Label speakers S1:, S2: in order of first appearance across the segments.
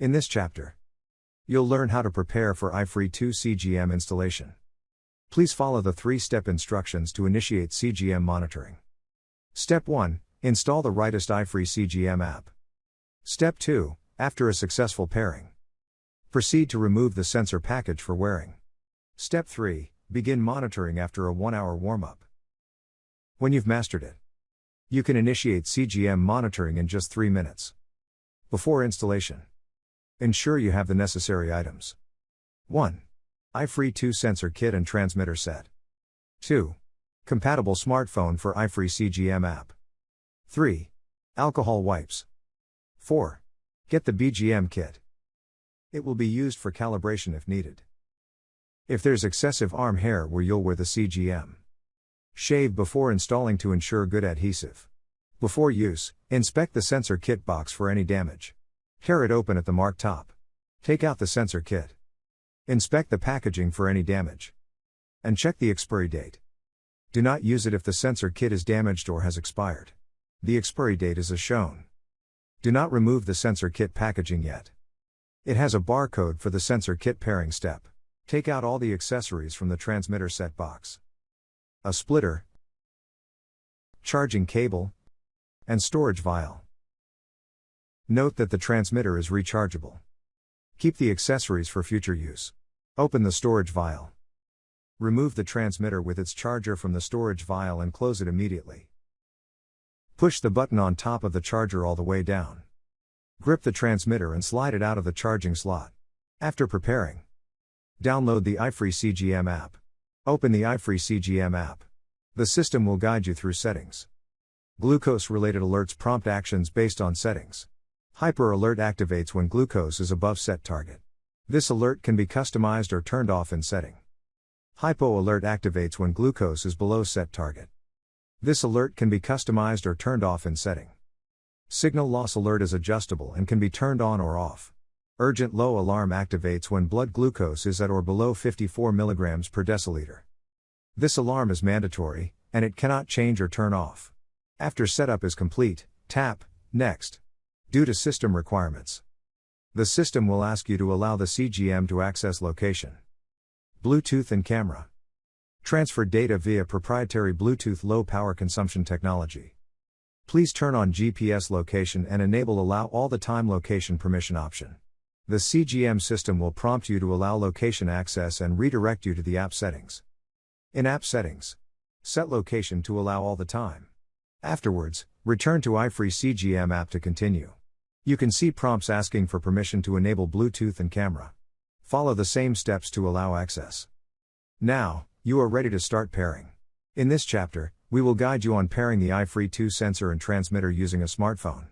S1: In this chapter, you'll learn how to prepare for iFree2 CGM installation. Please follow the 3-step instructions to initiate CGM monitoring. Step 1. Install the RIGHTEST iFree2 CGM app. Step 2. After a successful pairing, proceed to remove the sensor package for wearing. Step 3. Begin monitoring after a 1-hour warm-up. When you've mastered it, you can initiate CGM monitoring in just 3 minutes. Before installation, ensure you have the necessary items. 1. iFree2 sensor kit and transmitter set. 2. Compatible smartphone for iFree CGM app. 3. Alcohol wipes. 4. Get the BGM kit. It will be used for calibration if needed. If there's excessive arm hair where you'll wear the CGM, shave before installing to ensure good adhesive. Before use, inspect the sensor kit box for any damage. Tear it open at the marked top. Take out the sensor kit. Inspect the packaging for any damage. And check the expiry date. Do not use it if the sensor kit is damaged or has expired. The expiry date is as shown. Do not remove the sensor kit packaging yet. It has a barcode for the sensor kit pairing step. Take out all the accessories from the transmitter set box. A splitter, charging cable, and storage vial. Note that the transmitter is rechargeable. Keep the accessories for future use. Open the storage vial. Remove the transmitter with its charger from the storage vial and close it immediately. Push the button on top of the charger all the way down. Grip the transmitter and slide it out of the charging slot. After preparing, download the iFree CGM app. Open the iFree CGM app. The system will guide you through settings. Glucose-related alerts prompt actions based on settings. Hyper alert activates when glucose is above set target. This alert can be customized or turned off in setting. Hypo alert activates when glucose is below set target. This alert can be customized or turned off in setting. Signal loss alert is adjustable and can be turned on or off. Urgent low alarm activates when blood glucose is at or below 54 mg per deciliter. This alarm is mandatory, and it cannot change or turn off. After setup is complete, tap Next. Due to system requirements, the system will ask you to allow the CGM to access location, Bluetooth and camera. Transfer data via proprietary Bluetooth low power consumption technology. Please turn on GPS location and enable Allow all the time location permission option. The CGM system will prompt you to allow location access and redirect you to the app settings. In app settings, set location to allow all the time. Afterwards, return to iFree CGM app to continue. You can see prompts asking for permission to enable Bluetooth and camera. Follow the same steps to allow access. Now, you are ready to start pairing. In this chapter, we will guide you on pairing the iFree2 sensor and transmitter using a smartphone.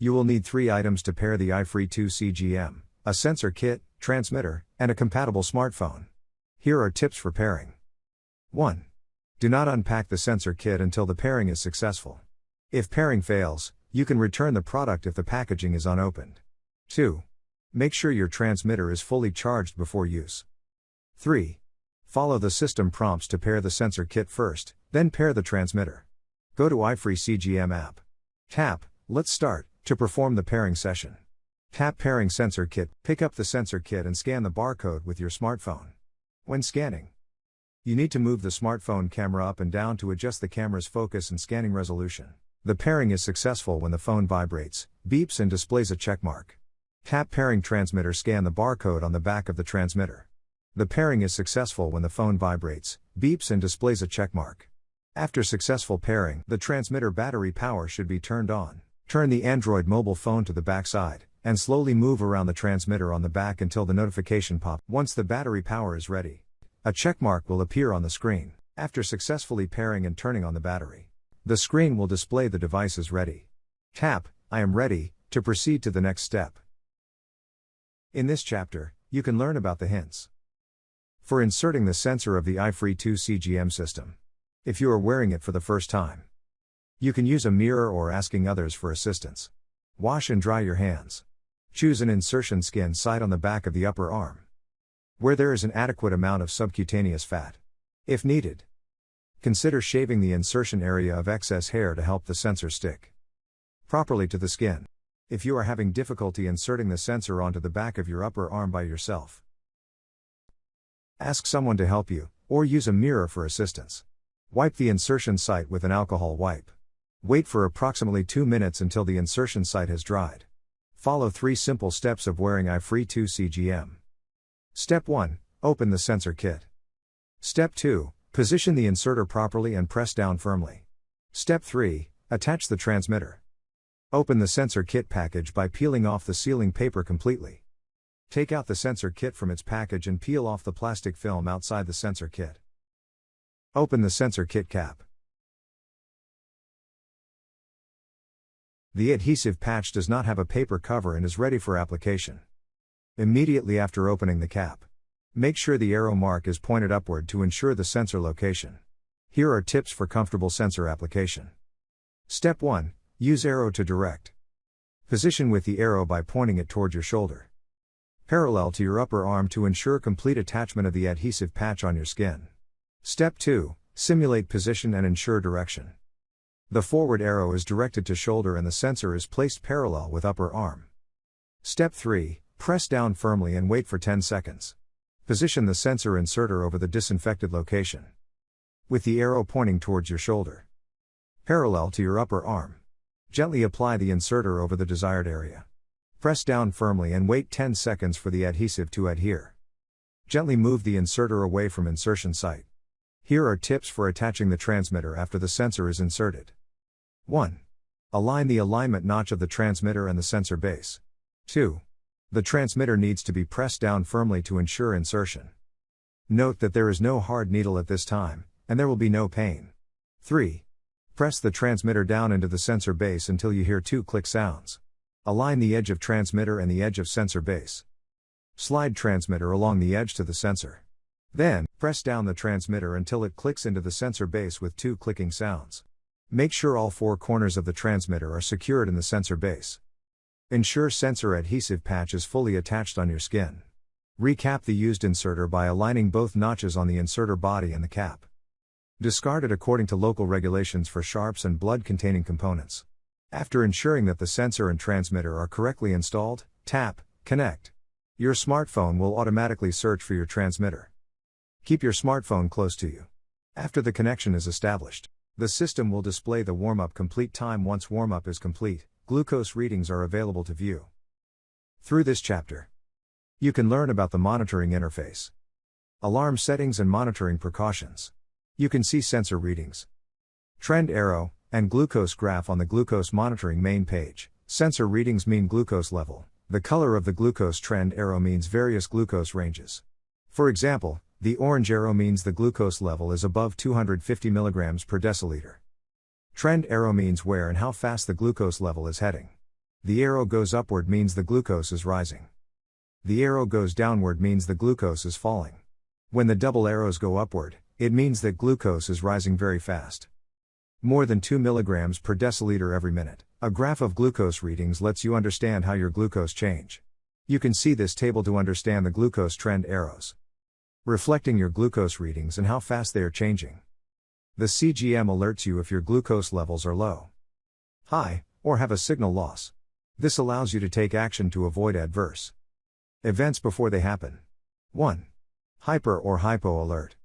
S1: You will need 3 items to pair the iFree2 CGM: a sensor kit, transmitter, and a compatible smartphone. Here are tips for pairing. 1. Do not unpack the sensor kit until the pairing is successful. If pairing fails, you can return the product if the packaging is unopened. 2. Make sure your transmitter is fully charged before use. 3. Follow the system prompts to pair the sensor kit first, then pair the transmitter. Go to iFree CGM app. Tap Let's Start to perform the pairing session. Tap Pairing Sensor Kit, pick up the sensor kit and scan the barcode with your smartphone. When scanning, you need to move the smartphone camera up and down to adjust the camera's focus and scanning resolution. The pairing is successful when the phone vibrates, beeps and displays a checkmark. Tap Pairing Transmitter, scan the barcode on the back of the transmitter. The pairing is successful when the phone vibrates, beeps and displays a checkmark. After successful pairing, the transmitter battery power should be turned on. Turn the Android mobile phone to the back side, and slowly move around the transmitter on the back until the notification pops. Once the battery power is ready, a checkmark will appear on the screen. After successfully pairing and turning on the battery, the screen will display the device is ready. Tap I am ready to proceed to the next step. In this chapter, you can learn about the hints for inserting the sensor of the iFree2 CGM system. If you are wearing it for the first time, you can use a mirror or asking others for assistance. Wash and dry your hands. Choose an insertion skin site on the back of the upper arm, where there is an adequate amount of subcutaneous fat. If needed, consider shaving the insertion area of excess hair to help the sensor stick properly to the skin. if you are having difficulty inserting the sensor onto the back of your upper arm by yourself. Ask someone to help you, or use a mirror for assistance. Wipe the insertion site with an alcohol wipe. Wait for approximately 2 minutes until the insertion site has dried. Follow 3 simple steps of wearing iFree2 CGM. Step 1. Open the sensor kit. Step 2. Position the inserter properly and press down firmly. Step 3. Attach the transmitter. Open the sensor kit package by peeling off the sealing paper completely. Take out the sensor kit from its package and peel off the plastic film outside the sensor kit. Open the sensor kit cap. The adhesive patch does not have a paper cover and is ready for application. Immediately after opening the cap, make sure the arrow mark is pointed upward to ensure the sensor location. Here are tips for comfortable sensor application. Step 1. Use arrow to direct. Position with the arrow by pointing it toward your shoulder, parallel to your upper arm to ensure complete attachment of the adhesive patch on your skin. Step 2. Simulate position and ensure direction. The forward arrow is directed to shoulder and the sensor is placed parallel with upper arm. Step 3. Press down firmly and wait for 10 seconds. Position the sensor inserter over the disinfected location, with the arrow pointing towards your shoulder, parallel to your upper arm. Gently apply the inserter over the desired area. Press down firmly and wait 10 seconds for the adhesive to adhere. Gently move the inserter away from insertion site. Here are tips for attaching the transmitter after the sensor is inserted. 1. Align the alignment notch of the transmitter and the sensor base. 2. The transmitter needs to be pressed down firmly to ensure insertion. Note that there is no hard needle at this time, and there will be no pain. 3. Press the transmitter down into the sensor base until you hear 2 click sounds. Align the edge of transmitter and the edge of sensor base. Slide transmitter along the edge to the sensor. Then, press down the transmitter until it clicks into the sensor base with 2 clicking sounds. Make sure all 4 corners of the transmitter are secured in the sensor base. Ensure sensor adhesive patch is fully attached on your skin. Recap the used inserter by aligning both notches on the inserter body and the cap. Discard it according to local regulations for sharps and blood-containing components. After ensuring that the sensor and transmitter are correctly installed, tap Connect. Your smartphone will automatically search for your transmitter. Keep your smartphone close to you. After the connection is established, the system will display the warm-up complete time. Once warm-up is complete, glucose readings are available to view. Through this chapter, you can learn about the monitoring interface, alarm settings and monitoring precautions. You can see sensor readings, trend arrow, and glucose graph on the glucose monitoring main page. Sensor readings mean glucose level. The color of the glucose trend arrow means various glucose ranges. For example, the orange arrow means the glucose level is above 250 mg per deciliter. Trend arrow means where and how fast the glucose level is heading. The arrow goes upward means the glucose is rising. The arrow goes downward means the glucose is falling. When the double arrows go upward, it means that glucose is rising very fast. More than 2 mg per deciliter every minute. A graph of glucose readings lets you understand how your glucose change. You can see this table to understand the glucose trend arrows, reflecting your glucose readings and how fast they are changing. The CGM alerts you if your glucose levels are low, high, or have a signal loss. This allows you to take action to avoid adverse events before they happen. 1. Hyper or hypo alert.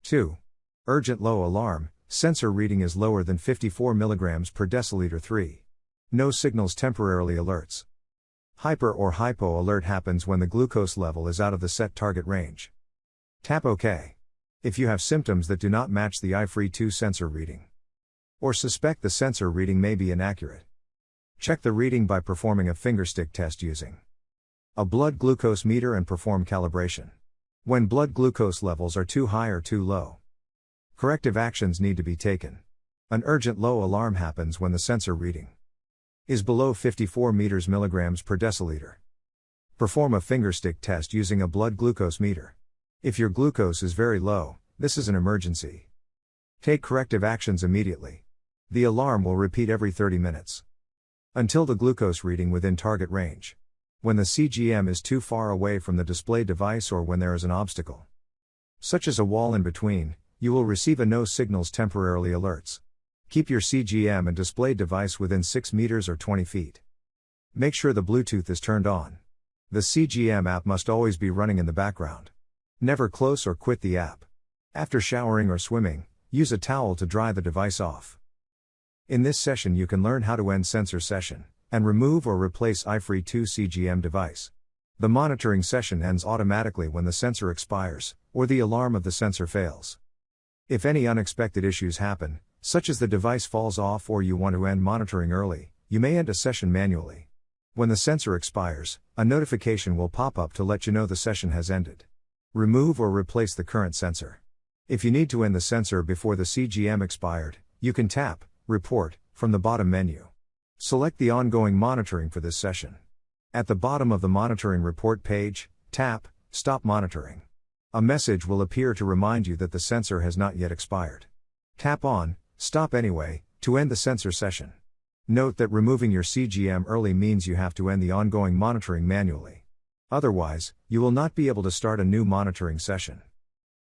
S1: 2. Urgent low alarm. Sensor reading is lower than 54 mg per deciliter. 3. No signals temporarily alerts. Hyper or hypo alert happens when the glucose level is out of the set target range. Tap OK. If you have symptoms that do not match the iFree2 sensor reading, or suspect the sensor reading may be inaccurate, check the reading by performing a fingerstick test using a blood glucose meter and perform calibration. When blood glucose levels are too high or too low, corrective actions need to be taken. An urgent low alarm happens when the sensor reading is below 54 mg per deciliter. Perform a fingerstick test using a blood glucose meter. If your glucose is very low, this is an emergency. Take corrective actions immediately. The alarm will repeat every 30 minutes until the glucose reading within target range. When the CGM is too far away from the display device or when there is an obstacle, such as a wall in between, you will receive a no signals temporarily alerts. Keep your CGM and display device within 6 meters or 20 feet. Make sure the Bluetooth is turned on. The CGM app must always be running in the background. Never close or quit the app. After showering or swimming, use a towel to dry the device off. In this session you can learn how to end sensor session, and remove or replace iFree2 CGM device. The monitoring session ends automatically when the sensor expires, or the alarm of the sensor fails. If any unexpected issues happen, such as the device falls off or you want to end monitoring early, you may end a session manually. When the sensor expires, a notification will pop up to let you know the session has ended. Remove or replace the current sensor. If you need to end the sensor before the CGM expired, you can tap Report from the bottom menu. Select the ongoing monitoring for this session. At the bottom of the monitoring report page, tap Stop Monitoring. A message will appear to remind you that the sensor has not yet expired. Tap on Stop Anyway to end the sensor session. Note that removing your CGM early means you have to end the ongoing monitoring manually. Otherwise, you will not be able to start a new monitoring session.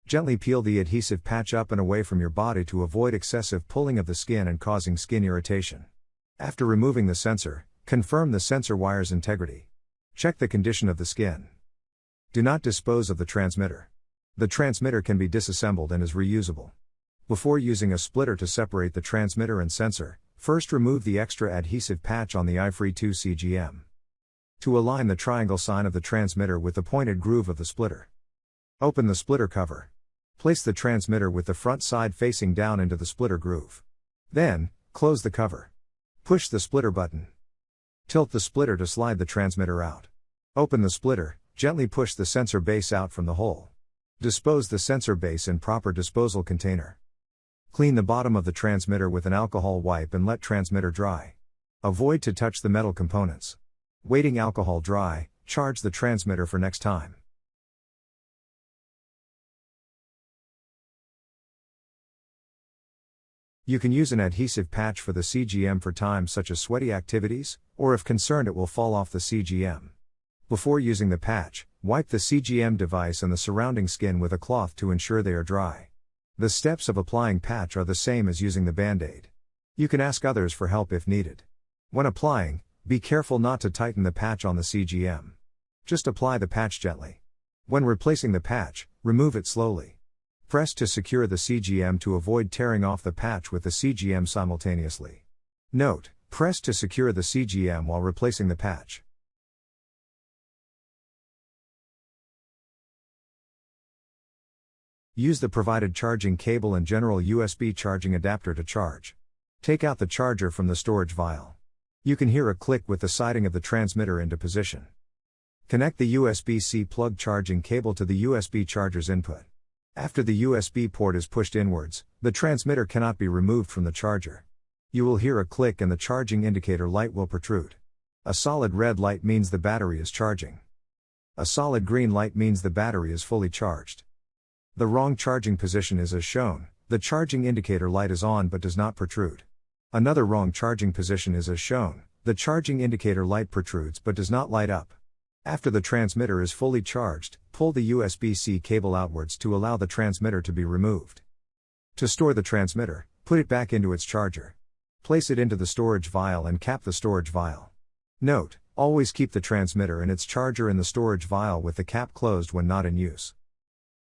S1: Gently peel the adhesive patch up and away from your body to avoid excessive pulling of the skin and causing skin irritation. After removing the sensor, confirm the sensor wire's integrity. Check the condition of the skin. Do not dispose of the transmitter. The transmitter can be disassembled and is reusable. Before using a splitter to separate the transmitter and sensor, first remove the extra adhesive patch on the iFree2 CGM. To align the triangle sign of the transmitter with the pointed groove of the splitter. Open the splitter cover. Place the transmitter with the front side facing down into the splitter groove. Then, close the cover. Push the splitter button. Tilt the splitter to slide the transmitter out. Open the splitter, gently push the sensor base out from the hole. Dispose the sensor base in proper disposal container. Clean the bottom of the transmitter with an alcohol wipe and let transmitter dry. Avoid to touch the metal components. Waiting alcohol dry, charge the transmitter for next time. You can use an adhesive patch for the CGM for times such as sweaty activities, or if concerned it will fall off the CGM. Before using the patch, wipe the CGM device and the surrounding skin with a cloth to ensure they are dry. The steps of applying patch are the same as using the Band-Aid. You can ask others for help if needed. When applying, be careful not to tighten the patch on the CGM. Just apply the patch gently. When replacing the patch, remove it slowly. Press to secure the CGM to avoid tearing off the patch with the CGM simultaneously. Note, press to secure the CGM while replacing the patch. Use the provided charging cable and general USB charging adapter to charge. Take out the charger from the storage vial. You can hear a click with the siding of the transmitter into position. Connect the USB-C plug charging cable to the USB charger's input. After the USB port is pushed inwards, the transmitter cannot be removed from the charger. You will hear a click and the charging indicator light will protrude. A solid red light means the battery is charging. A solid green light means the battery is fully charged. The wrong charging position is as shown, the charging indicator light is on but does not protrude. Another wrong charging position is as shown, the charging indicator light protrudes but does not light up. After the transmitter is fully charged, pull the USB-C cable outwards to allow the transmitter to be removed. To store the transmitter, put it back into its charger. Place it into the storage vial and cap the storage vial. Note, always keep the transmitter and its charger in the storage vial with the cap closed when not in use.